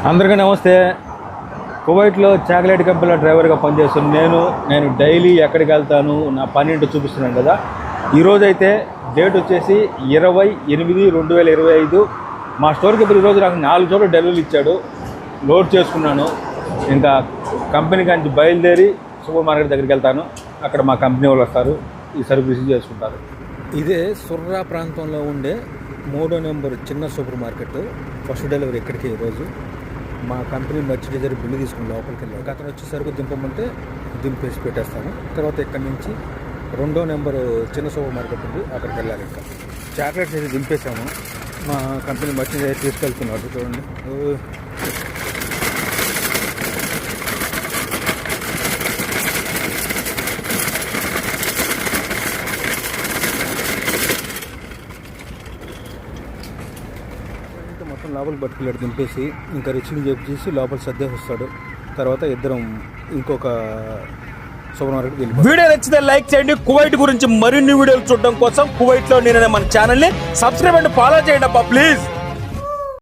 అందరికీ నమస్తే. కువైట్లో చాక్లెట్ కంపెనీలో డ్రైవర్గా పనిచేస్తున్నాను. నేను డైలీ ఎక్కడికి వెళ్తాను, నా పని ఏంటో చూపిస్తున్నాను కదా. ఈరోజైతే డేట్ వచ్చేసి 20/8/2025. మా స్టోర్కి ఇప్పుడు ఈరోజు నాకు 4 చోట్ల డెలివరీ ఇచ్చాడు. లోడ్ చేసుకున్నాను. ఇంకా కంపెనీ నుంచి బయలుదేరి సూపర్ మార్కెట్ దగ్గరికి వెళ్తాను. అక్కడ మా కంపెనీ వాళ్ళు వస్తారు, ఈ సరుకు రిసీవ్ చేసుకుంటారు. ఇదే సుర్రా ప్రాంతంలో ఉండే 3వ నెంబర్ చిన్న సూపర్ మార్కెట్. ఫస్ట్ డెలివరీ ఇక్కడికి ఈరోజు మా కంపెనీ మర్చెండైజర్ బిల్లు తీసుకుని లోపలికి వెళ్ళాము. అతను వచ్చేసరికి దింపమంటే దింపేసి పెట్టేస్తాము. తర్వాత ఇక్కడి నుంచి 2వ నెంబరు చిన్న సూపర్ మార్కెట్ ఉంది, అక్కడికి వెళ్ళాలి. ఇంకా చాక్లెట్స్ అయితే దింపేసాము. మా కంపెనీ మర్చెండైజర్ తీసుకెళ్తున్నాడు. చూడండి, మొత్తం లోపలికి పట్టుకెళ్ళాడు దింపేసి. ఇంకా రిచ్చింగ్ చేసి లోపల సర్దేసి వస్తాడు. తర్వాత ఇద్దరం ఇంకొక సూపర్ మార్కెట్కి వెళ్ళి. వీడియో నచ్చితే లైక్ చేయండి. కువైట్ గురించి మరిన్ని వీడియోలు చూడడం కోసం కువైట్లో నేను మన ఛానల్ని సబ్స్క్రైబ్ అండ్ ఫాలో చేయండి అబ్బా ప్లీజ్.